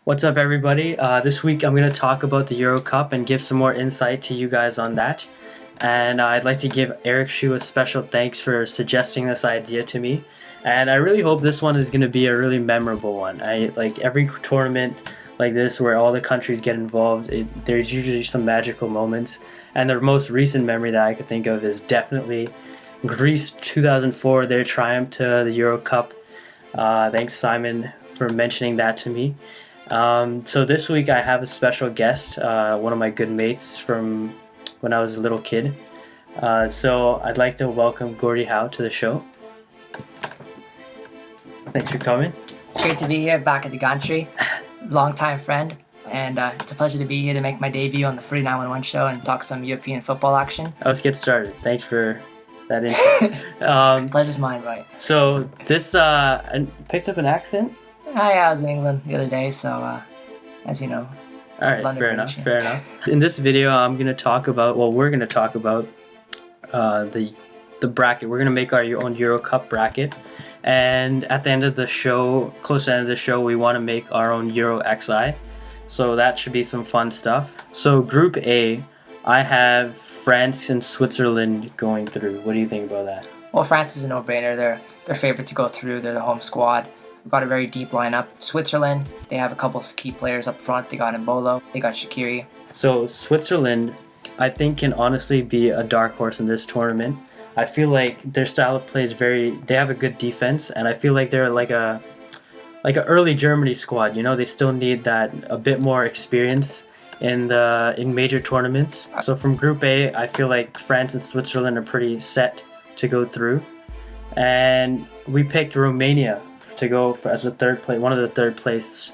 What's up, everybody? This week I'm going to talk about the Euro Cup and give some more insight to you guys on that. And I'd like to give Eric Shu a special thanks for suggesting this idea to me. And I really hope this one is going to be a really memorable one. I like every tournament like this where all the countries get involved. There's usually some magical moments. And the most recent memory that I could think of is definitely Greece 2004, their triumph to the Euro Cup. Thanks, Simon, for mentioning that to me. So this week I have a special guest, one of my good mates from when I was a little kid. So I'd like to welcome Gordie Howe to the show. Thanks for coming. It's great to be here back at the country. Long-time friend, and it's a pleasure to be here to make my debut on the Free 911 show and talk some European football action. Let's get started. Thanks for that intro. Pleasure's mine, right? So this, I picked up an accent? I was in England the other day, so as you know. All right, London fair enough. British. In this video, we're going to talk about the bracket. We're going to make our own Euro Cup bracket. And at the end of the show, close to the end of the show, we want to make our own Euro XI. So that should be some fun stuff. So Group A, I have France and Switzerland going through. What do you think about that? Well, France is a no-brainer. They're favorite to go through. They're the home squad. We've got a very deep lineup. Switzerland, they have a couple of key players up front. They got Mbolo, they got Shaqiri. So Switzerland, I think, can honestly be a dark horse in this tournament. I feel like their style of play is they have a good defense, and I feel like they're like a early Germany squad. You know, they still need that a bit more experience in major tournaments. So from Group A, I feel like France and Switzerland are pretty set to go through, and we picked Romania to go as one of the third place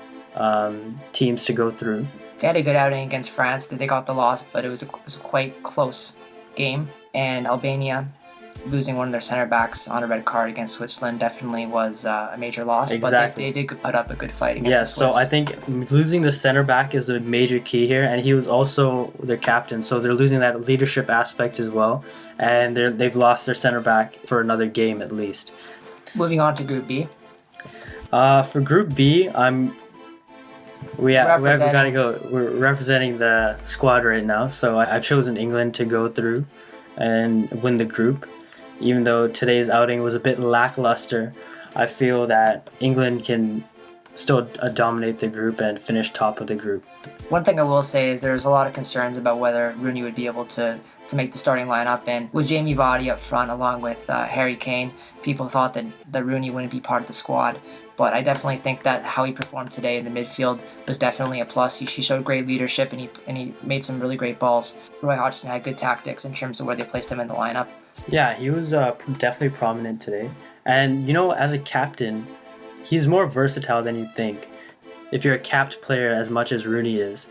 teams to go through. They had a good outing against France. They got the loss, but it was a quite close game. And Albania, losing one of their center backs on a red card against Switzerland, definitely was a major loss. Exactly. But they did put up a good fight against the Swiss. So I think losing the center back is a major key here, and he was also their captain, so they're losing that leadership aspect as well, and they've lost their center back for another game at least. Moving on to Group B. For Group B, we're representing the squad right now, so I've chosen England to go through and win the group. Even though today's outing was a bit lackluster, I feel that England can still dominate the group and finish top of the group. One thing I will say is there's a lot of concerns about whether Rooney would be able to make the starting lineup, and with Jamie Vardy up front along with Harry Kane, people thought that Rooney wouldn't be part of the squad. But I definitely think that how he performed today in the midfield was definitely a plus. He showed great leadership, and he made some really great balls. Roy Hodgson had good tactics in terms of where they placed him in the lineup. Yeah, he was definitely prominent today. And, you know, as a captain, he's more versatile than you'd think. If you're a capped player as much as Rooney is,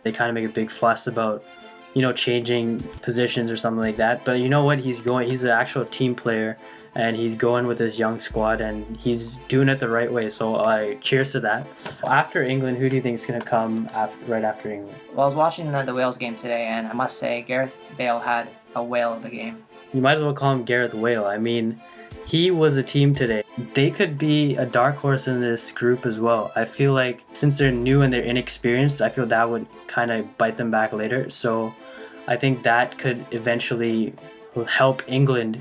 they kind of make a big fuss about, you know, changing positions or something like that. But you know what? He's an actual team player, and he's going with his young squad, and he's doing it the right way. So cheers to that. After England, who do you think is going to come right after England? Well, I was watching the Wales game today, and I must say Gareth Bale had a whale of a game. You might as well call him Gareth Whale. I mean, he was a team today. They could be a dark horse in this group as well. I feel like since they're new and they're inexperienced, I feel that would kind of bite them back later. So I think that could eventually help England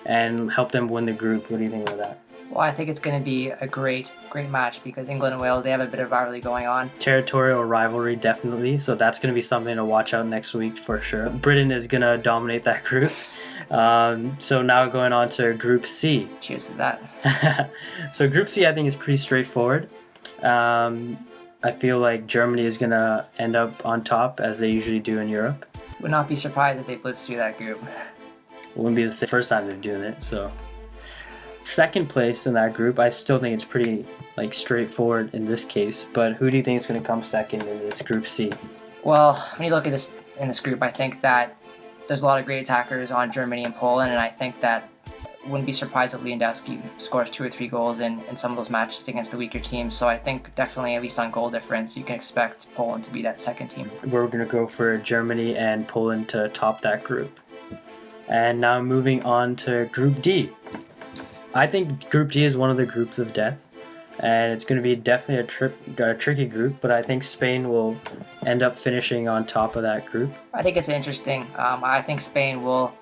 and help them win the group. What do you think about that? Well, I think it's going to be a great match because England and Wales, they have a bit of rivalry going on. Territorial rivalry, definitely. So that's going to be something to watch out next week for sure. Britain is going to dominate that group. So now going on to Group C. Cheers to that. So Group C, I think, is pretty straightforward. I feel like Germany is going to end up on top, as they usually do in Europe. Would not be surprised if they blitz through that group. It wouldn't be the first time they're doing it. So second place in that group, I still think it's pretty straightforward in this case. But who do you think is going to come second in this Group C? Well, when you look at this group, I think that there's a lot of great attackers on Germany and Poland, and I think that wouldn't be surprised if Lewandowski scores 2 or 3 goals in some of those matches against the weaker teams. So I think definitely, at least on goal difference, you can expect Poland to be that second team. We're going to go for Germany and Poland to top that group. And now moving on to Group D. I think Group D is one of the groups of death. and it's going to be definitely a tricky group. But I think Spain will end up finishing on top of that group. I think it's interesting. I think Spain will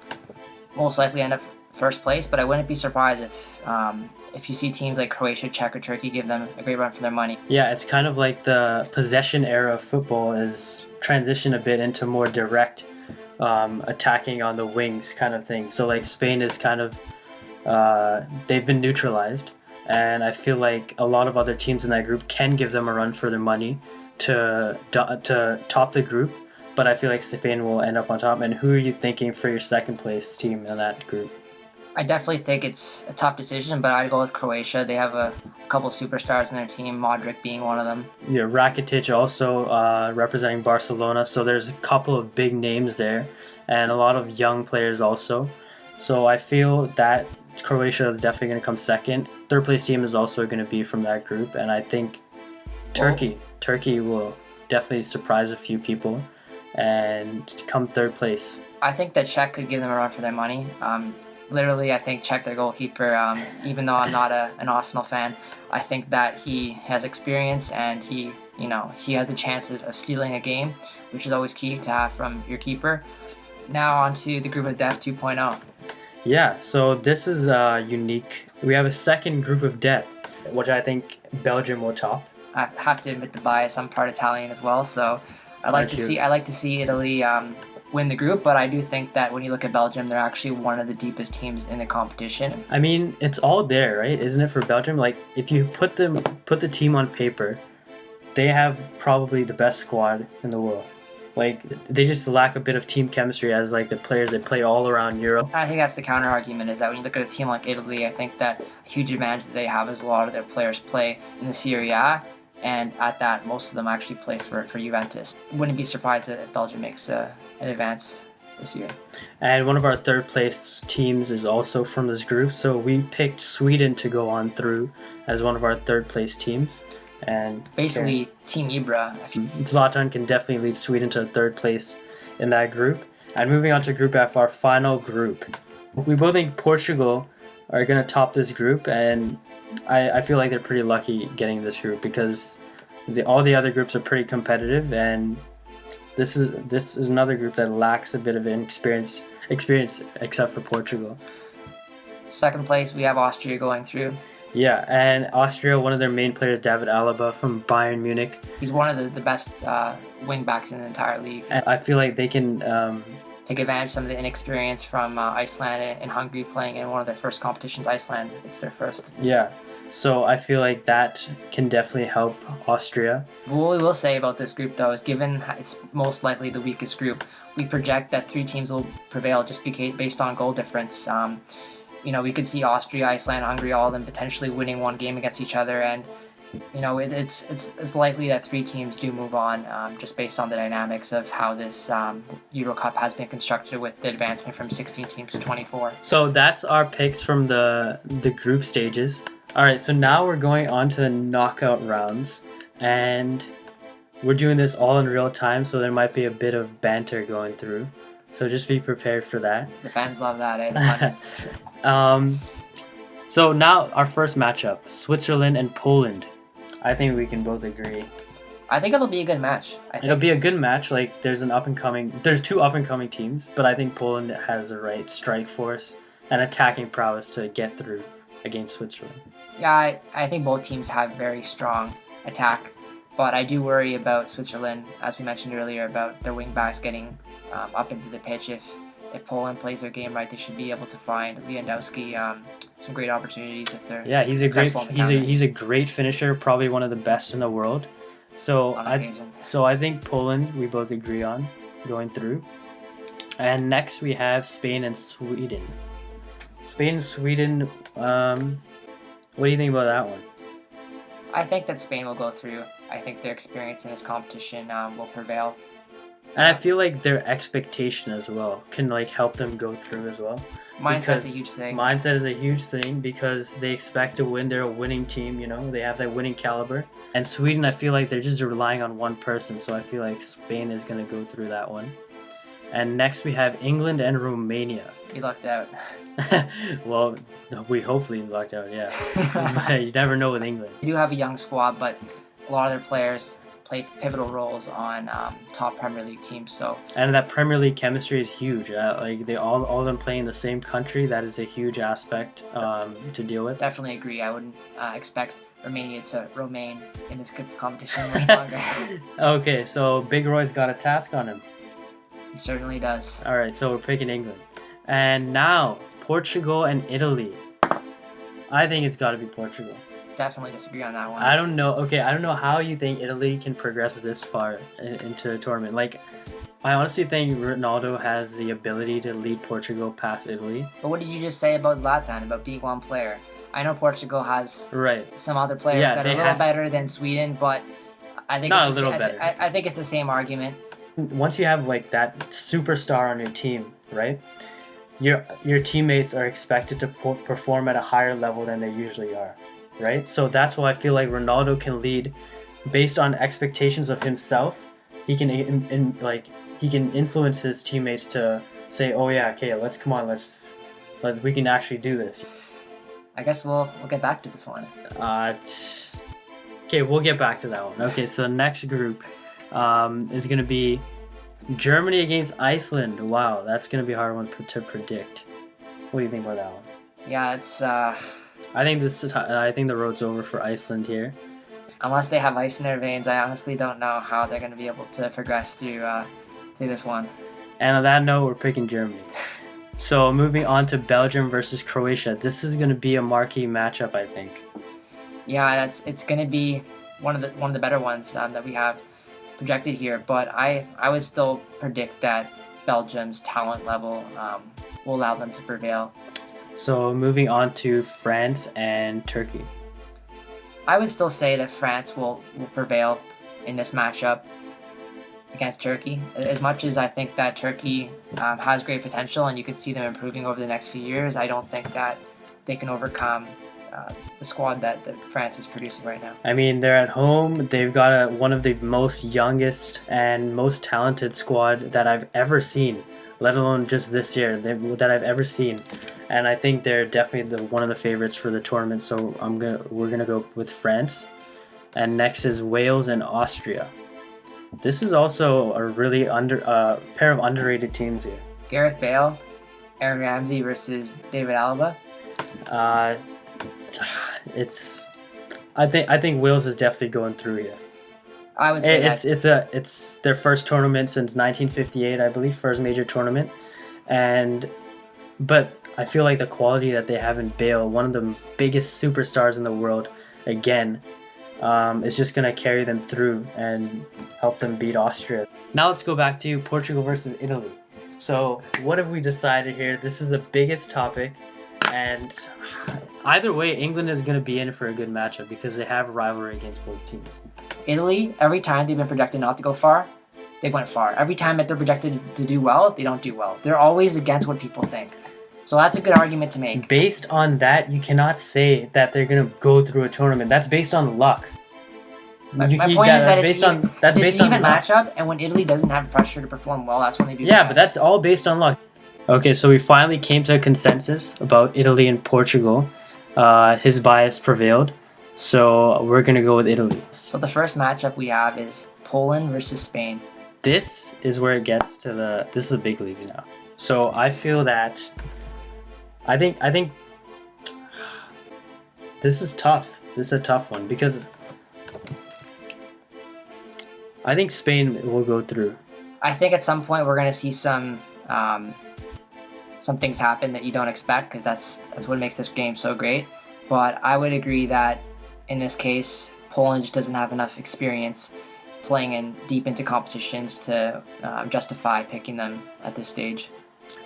most likely end up first place, but I wouldn't be surprised if you see teams like Croatia, Czech, or Turkey give them a great run for their money. Yeah, it's kind of like the possession era of football is transitioned a bit into more direct attacking on the wings kind of thing. So like Spain is kind of they've been neutralized, and I feel like a lot of other teams in that group can give them a run for their money to top the group. But I feel like Spain will end up on top. And who are you thinking for your second place team in that group? I definitely think it's a tough decision, but I'd go with Croatia. They have a couple superstars in their team, Modric being one of them. Yeah, Rakitic also representing Barcelona, so there's a couple of big names there, and a lot of young players also. So I feel that Croatia is definitely going to come second. Third place team is also going to be from that group, and I think Turkey will definitely surprise a few people and come third place. I think that Czech could give them a run for their money. Literally, I think Czech, their goalkeeper, even though I'm not an Arsenal fan, I think that he has experience and he has the chance of stealing a game, which is always key to have from your keeper. Now on to the group of death 2.0. Yeah, so this is unique. We have a second group of death, which I think Belgium will top. I have to admit the bias. I'm part Italian as well, so I like to see Italy win the group, but I do think that when you look at Belgium, they're actually one of the deepest teams in the competition. I mean, it's all there, right? Isn't it, for Belgium? Like, if you put the team on paper, they have probably the best squad in the world. Like, they just lack a bit of team chemistry as like the players that play all around Europe. I think that's the counter argument, is that when you look at a team like Italy, I think that a huge advantage that they have is a lot of their players play in the Serie A, and at that, most of them actually play for Juventus. Wouldn't be surprised if Belgium makes an advance this year. And one of our third place teams is also from this group, so we picked Sweden to go on through as one of our third place teams. And basically, Team Ibra. Zlatan can definitely lead Sweden to third place in that group. And moving on to Group F, our final group. We both think Portugal are going to top this group, and I feel like they're pretty lucky getting this group because all the other groups are pretty competitive, and this is another group that lacks a bit of experience except for Portugal. Second place, we have Austria going through. Yeah, and Austria, one of their main players, David Alaba from Bayern Munich. He's one of the best wing backs in the entire league. And I feel like they can take advantage of some of the inexperience from Iceland and Hungary playing in one of their first competitions. Iceland, it's their first. Yeah, so I feel like that can definitely help Austria. What we will say about this group, though, is given it's most likely the weakest group, we project that 3 teams will prevail just based on goal difference. We could see Austria, Iceland, Hungary, all of them potentially winning one game against each other, and it's likely that 3 teams do move on just based on the dynamics of how this Euro Cup has been constructed with the advancement from 16 teams to 24. So that's our picks from the group stages. All right, so now we're going on to the knockout rounds, and we're doing this all in real time, so there might be a bit of banter going through. So just be prepared for that. The fans love that, eh? The pundits. So now our first matchup, Switzerland and Poland. I think we can both agree. I think it'll be a good match. It'll be a good match. Like there's 2 up and coming teams, but I think Poland has the right strike force and attacking prowess to get through against Switzerland. Yeah, I think both teams have very strong attack, but I do worry about Switzerland, as we mentioned earlier, about their wing backs getting up into the pitch. If Poland plays their game right, they should be able to find Lewandowski some great opportunities if they're he's a great finisher, probably one of the best in the world. So I think Poland we both agree on going through. And next we have Spain and Sweden. Spain and Sweden. What do you think about that one? I think that Spain will go through. I think their experience in this competition will prevail. And I feel like their expectation as well can help them go through as well. Mindset's a huge thing. Mindset is a huge thing because they expect to win. They're a winning team, they have that winning caliber. And Sweden, I feel like they're just relying on one person, so I feel like Spain is going to go through that one. And next we have England and Romania. You lucked out. Well, we hopefully lucked out. Yeah, but you never know with England. We do have a young squad, but a lot of their players play pivotal roles on top Premier League teams. So And that Premier League chemistry is huge. Like they all of them play in the same country. That is a huge aspect to deal with. definitely agree. I wouldn't expect Romania to remain in this competition much longer. Okay, so Big Roy's got a task on him. He certainly does. All right, so we're picking England, and now Portugal and Italy. I think it's got to be Portugal. Definitely disagree on that one. I don't know. Okay, I don't know how you think Italy can progress this far into a tournament. Like, I honestly think Ronaldo has the ability to lead Portugal past Italy. But what did you just say about Zlatan, about being one player? I know Portugal has Right. some other players Yeah, that are a little better than Sweden, but I think Not it's a little better. I think it's the same argument. Once you have like that superstar on your team, right? Your teammates are expected to perform at a higher level than they usually are, right? So that's why I feel like Ronaldo can lead based on expectations of himself. He can he can influence his teammates to say, "Oh yeah, okay, let's we can actually do this." I guess we'll get back to this one. Okay, we'll get back to that one. Okay, so next group is going to be Germany against Iceland. Wow, that's going to be a hard one to predict. What do you think about that one? Yeah, it's I think the road's over for Iceland here. unless they have ice in their veins, I honestly don't know how they're going to be able to progress through this one. And on that note, we're picking Germany. So moving on to Belgium versus Croatia. This is going to be a marquee matchup, I think. Yeah, it's going to be one of the better ones that we have projected here. But I would still predict that Belgium's talent level will allow them to prevail. So moving on to France and Turkey. I would still say that France will prevail in this matchup against Turkey. As much as I think that Turkey has great potential and you can see them improving over the next few years, I don't think that they can overcome the squad that France is producing right now. I mean, they're at home. They've got one of the most youngest and most talented squad that I've ever seen, let alone just this year that I've ever seen. And I think they're definitely one of the favorites for the tournament. So we're gonna go with France. And next is Wales and Austria. This is also a really pair of underrated teams here. Gareth Bale, Aaron Ramsey versus David Alaba. I think Wales is definitely going through here. I would say it's their first tournament since 1958, I believe, first major tournament, but I feel like the quality that they have in Bale, one of the biggest superstars in the world, again, is just gonna carry them through and help them beat Austria. Now let's go back to Portugal versus Italy. So what have we decided here? This is the biggest topic, and either way, England is going to be in for a good matchup because they have a rivalry against both teams. Italy, every time they've been projected not to go far, they went far. Every time that they're projected to do well, they don't do well. They're always against what people think. So that's a good argument to make. Based on that, you cannot say that they're going to go through a tournament. That's based on luck. My point is that it's an even luck. matchup, and when Italy doesn't have pressure to perform well, that's when they do. Yeah, but that's all based on luck. Okay, so we finally came to a consensus about Italy and Portugal. His bias prevailed, so we're gonna go with Italy. So the first matchup we have is Poland versus Spain. This is where it gets to this is the big leagues now. So I feel that I think this is tough. This is a tough one because I think Spain will go through. I think at some point we're gonna see some things happen that you don't expect because that's what makes this game so great. But I would agree that in this case, Poland just doesn't have enough experience playing deep into competitions to justify picking them at this stage.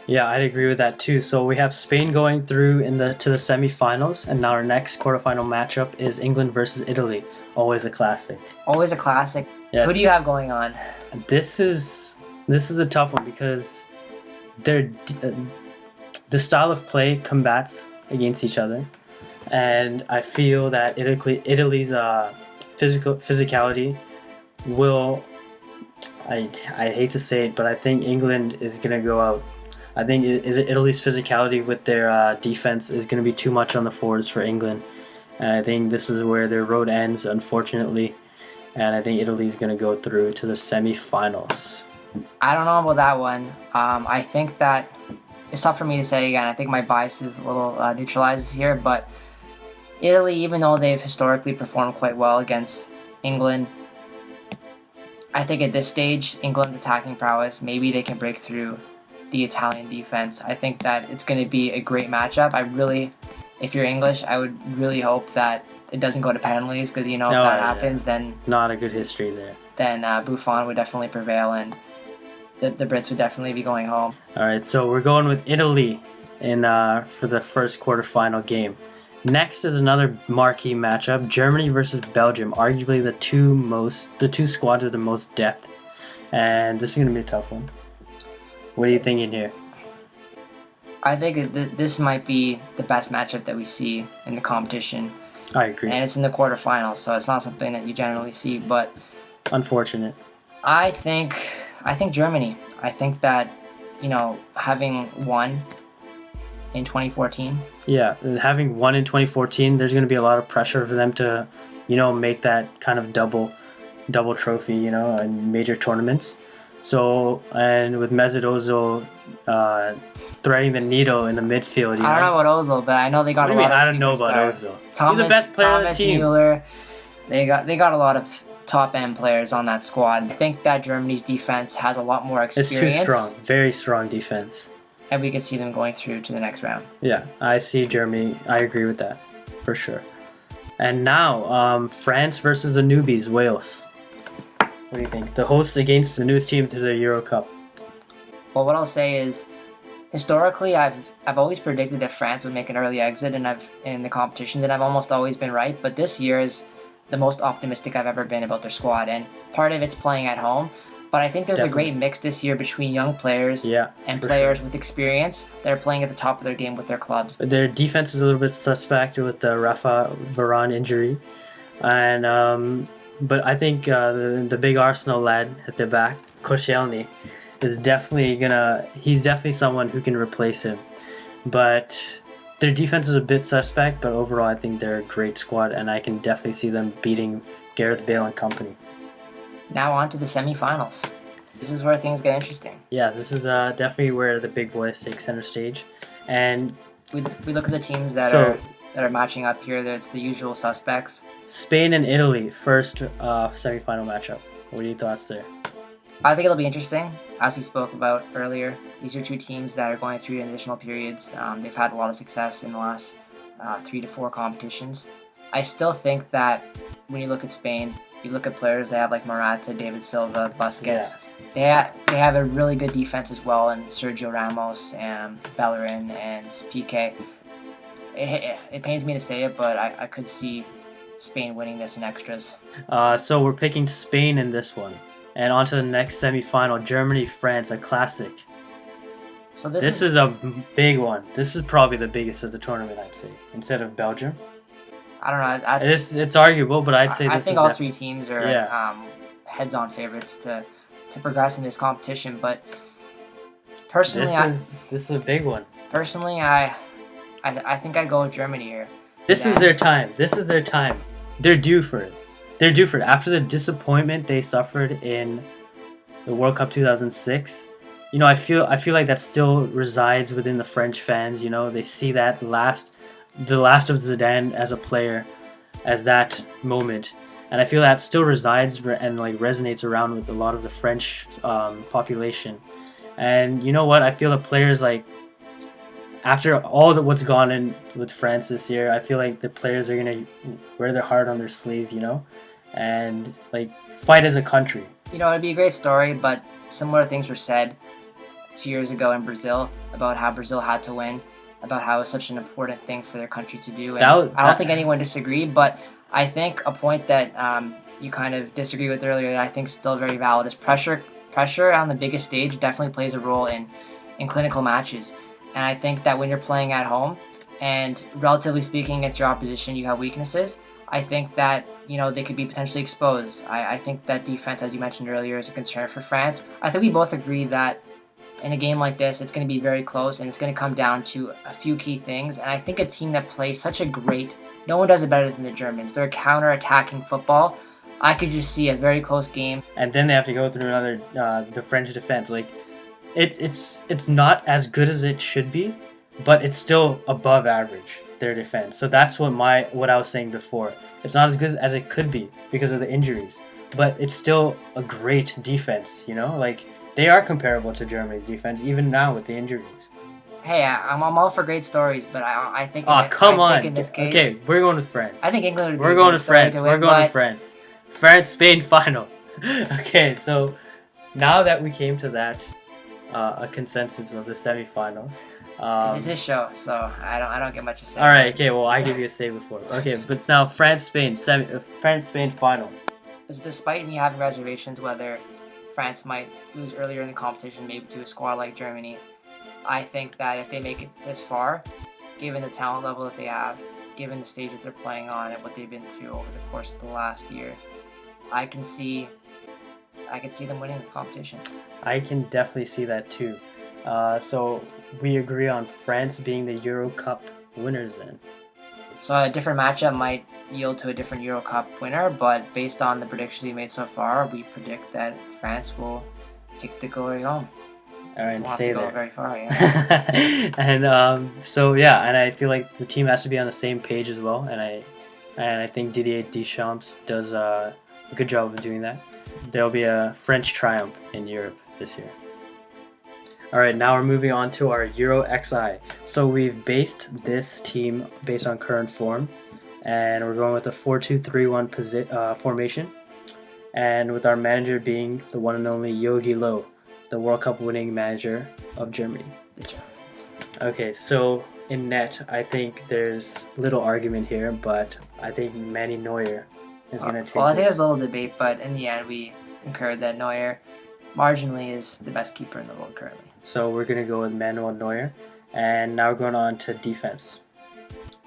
Yeah, I'd agree with that too. So we have Spain going through to the semifinals, and now our next quarterfinal matchup is England versus Italy. Always a classic. Always a classic. Yeah. Who do you have going on? This is a tough one because the style of play combats against each other, and I feel that Italy's physicality will. I hate to say it, but I think England is gonna go out I think Italy's physicality with their defense is going to be too much on the forwards for England. And I think this is where their road ends, unfortunately. And I think Italy's going to go through to the semifinals. I don't know about that one. I think that it's tough for me to say again. I think my bias is a little neutralized here, but Italy, even though they've historically performed quite well against England, I think at this stage, England's attacking prowess, maybe they can break through the Italian defense. I think that it's going to be a great matchup. If you're English, I would really hope that it doesn't go to penalties, because if that happens, then not a good history there. Then Buffon would definitely prevail, and the Brits would definitely be going home. All right, so we're going with Italy for the first quarterfinal game. Next is another marquee matchup: Germany versus Belgium. Arguably the two squads with the most depth, and this is going to be a tough one. What are you thinking here? I think this might be the best matchup that we see in the competition. I agree. And it's in the quarterfinals, so it's not something that you generally see. But unfortunate. I think Germany. I think that having won in 2014. Yeah, having won in 2014, there's going to be a lot of pressure for them to, make that kind of double trophy, in major tournaments. So, and with Mesut Ozil threading the needle in the midfield. I don't know about Ozil, but I know they got a lot of. I don't know about Ozil. He's the best player on the team. Müller, they got a lot of top end players on that squad. I think that Germany's defense has a lot more experience. It's too strong, very strong defense. And we could see them going through to the next round. Yeah, I see Germany. I agree with that, for sure. And now, France versus the newbies, Wales. What do you think? The hosts against the newest team to the Euro Cup. Well, what I'll say is, historically, I've always predicted that France would make an early exit, in the competitions, and I've almost always been right. But this year is the most optimistic I've ever been about their squad, and part of it's playing at home. But I think there's a great mix this year between young players and players with experience that are playing at the top of their game with their clubs. Their defense is a little bit suspect with the Rafa Varane injury, and but I think the big Arsenal lad at the back, Corleone, is he's definitely someone who can replace him. But their defense is a bit suspect, but overall I think they're a great squad, and I can definitely see them beating Gareth Bale and company. Now on to the semifinals. This is where things get interesting. Yeah, this is definitely where the big boys take center stage, and we look at the teams that are matching up here. That's the usual suspects. Spain and Italy, first semifinal matchup. What are your thoughts there? I think it'll be interesting. As we spoke about earlier, these are two teams that are going through additional periods. They've had a lot of success in the last 3 to 4 competitions. I still think that when you look at Spain, you look at players they have like Morata, David Silva, Busquets. Yeah. They have a really good defense as well, and Sergio Ramos and Bellerin and Piqué. It pains me to say it, but I could see Spain winning this in extras. So we're picking Spain in this one. And on to the next semifinal, Germany-France, a classic. So this is a big one. This is probably the biggest of the tournament, I'd say, instead of Belgium. I don't know. It's arguable, but I'd say I think all three teams are heads-on favorites to progress in this competition. But personally, this is a big one. Personally, I think I'd go with Germany here. This is their time. They're due for it. After the disappointment they suffered in the World Cup 2006. I feel like that still resides within the French fans. They see that the last of Zidane as a player, as that moment, and I feel that still resides and resonates around with a lot of the French population. And you know what? I feel the players after all what's gone in with France this year, I feel like the players are gonna wear their heart on their sleeve, and fight as a country. It'd be a great story, but similar things were said 2 years ago in Brazil about how Brazil had to win, about how it's such an important thing for their country to do. And I don't think anyone disagreed, but I think a point that you kind of disagree with earlier that I think is still very valid is pressure. Pressure on the biggest stage definitely plays a role in clinical matches. And I think that when you're playing at home and relatively speaking against your opposition, you have weaknesses. I think that, they could be potentially exposed. I think that defense, as you mentioned earlier, is a concern for France. I think we both agree that in a game like this, it's going to be very close, and it's going to come down to a few key things. And I think a team that plays such a great, no one does it better than the Germans. They're counter-attacking football. I could just see a very close game. And then they have to go through another the French defense. Like, it's not as good as it should be, but it's still above average, their defense. So that's what I was saying before. It's not as good as it could be because of the injuries, but it's still a great defense. You know, like they are comparable to Germany's defense even now with the injuries. Hey, I'm all for great stories, but I think. Oh, come on. In this case, okay, we're going with France. I think England would be We're going with France. We're going with France. France-Spain final. Okay, so now that we came to that, a consensus of the semifinals. It's his show, so I don't get much to say. All right. Okay. Well, I give you a say before. Okay, but now France-Spain France-Spain final. Despite me having reservations whether France might lose earlier in the competition, maybe to a squad like Germany, I think that if they make it this far, given the talent level that they have, given the stage that they're playing on and what they've been through over the course of the last year, I can see them winning the competition. I can definitely see that too. So we agree on France being the Euro Cup winners then. So a different matchup might yield to a different Euro Cup winner, but based on the predictions we made so far, we predict that France will take the glory home. All right, We'll stay have to there. go very far, yeah. And so yeah, and I feel like the team has to be on the same page as well, and I think Didier Deschamps does a good job of doing that. There'll be a French triumph in Europe this year. All right, now we're moving on to our Euro XI. So we've based this team based on current form, and we're going with a 4-2-3-1 formation, and with our manager being the one and only Jogi Löw, the World Cup winning manager of Germany. The Germans. Okay, so in net, I think there's little argument here, but I think Manny Neuer is going to take Well, I think this. there's a little debate, but in the end, we concurred that Neuer marginally is the best keeper in the world currently. So we're going to go with Manuel Neuer, and now we're going on to defense.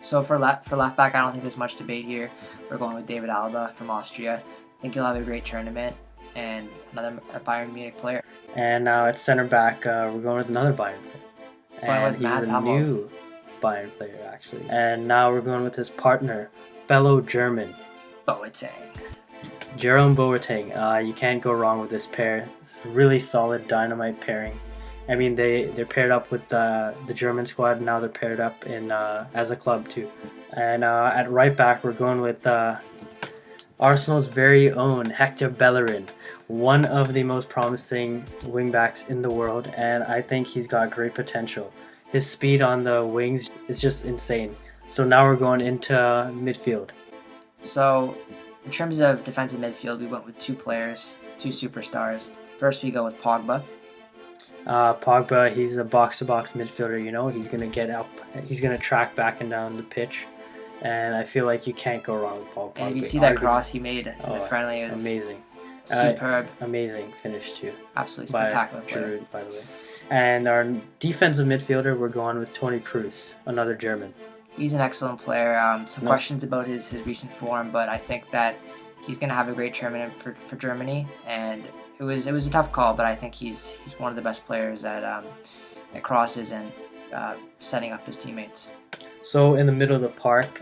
So for left back, I don't think there's much debate here. We're going with David Alaba from Austria. I think he'll have a great tournament, and another Bayern Munich player. And now at center back, we're going with another Bayern player. And he's a new Bayern player, actually. And now we're going with his partner, fellow German, Boateng. Jerome Boateng. You can't go wrong with this pair. It's a really solid dynamite pairing. I mean, they're paired up with the German squad, and now they're paired up in as a club too. And at right back, we're going with Arsenal's very own Hector Bellerin, one of the most promising wingbacks in the world, and I think he's got great potential. His speed on the wings is just insane. So now we're going into midfield. So in terms of defensive midfield, we went with two players, two superstars. First, we go with Pogba. Pogba, he's a box-to-box midfielder, you know. He's going to get up. He's going to track back and down the pitch. And I feel like you can't go wrong with Paul Pogba. And if you see that cross he made in the friendly, it was amazing. Superb. Amazing finish, too. Absolutely spectacular by Giroud, by the way. And our defensive midfielder, we're going with Toni Kroos, another German. He's an excellent player. Some questions about his recent form, but I think that he's going to have a great tournament for Germany. And it was a tough call, but I think he's one of the best players at crosses and setting up his teammates. So in the middle of the park,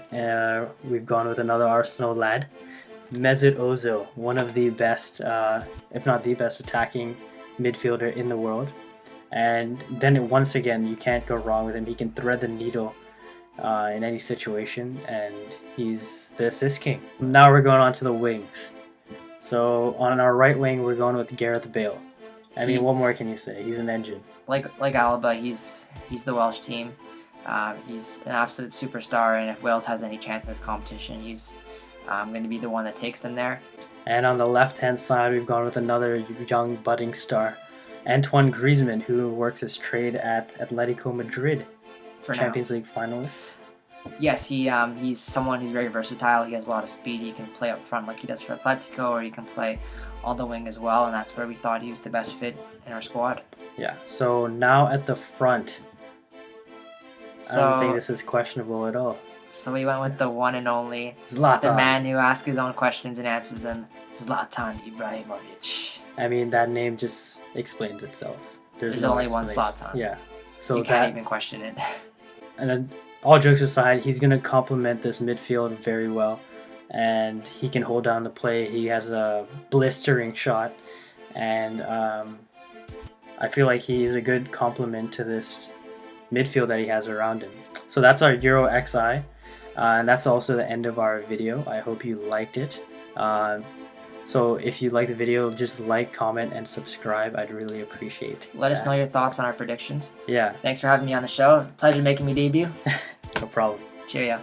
we've gone with another Arsenal lad, Mesut Ozil, one of the best, if not the best, attacking midfielder in the world. And then once again, you can't go wrong with him. He can thread the needle in any situation, and he's the assist king. Now we're going on to the wings. So on our right wing, we're going with Gareth Bale. I mean, what more can you say? He's an engine. Like Alaba, he's the Welsh team. He's an absolute superstar, and if Wales has any chance in this competition, he's going to be the one that takes them there. And on the left-hand side, we've gone with another young budding star, Antoine Griezmann, who works his trade at Atletico Madrid, Champions League finalist. Yes, he's someone who's very versatile. He has a lot of speed. He can play up front like he does for Atletico, or he can play on the wing as well, and that's where we thought he was the best fit in our squad. Yeah, so now at the front, I don't think this is questionable at all. So we went with the one and only, Zlatan. The man who asks his own questions and answers them, Zlatan Ibrahimovic. I mean, that name just explains itself. There's no only one explanation. slot time. Yeah. So you can't even question it. And then, all jokes aside, he's going to complement this midfield very well. And he can hold down the play. He has a blistering shot. And I feel like he is a good complement to this midfield that he has around him. So that's our Euro XI. And that's also the end of our video. I hope you liked it. So if you like the video, just like, comment, and subscribe. I'd really appreciate Let us know your thoughts on our predictions. Yeah. Thanks for having me on the show. Pleasure making me debut. No problem. Cheerio.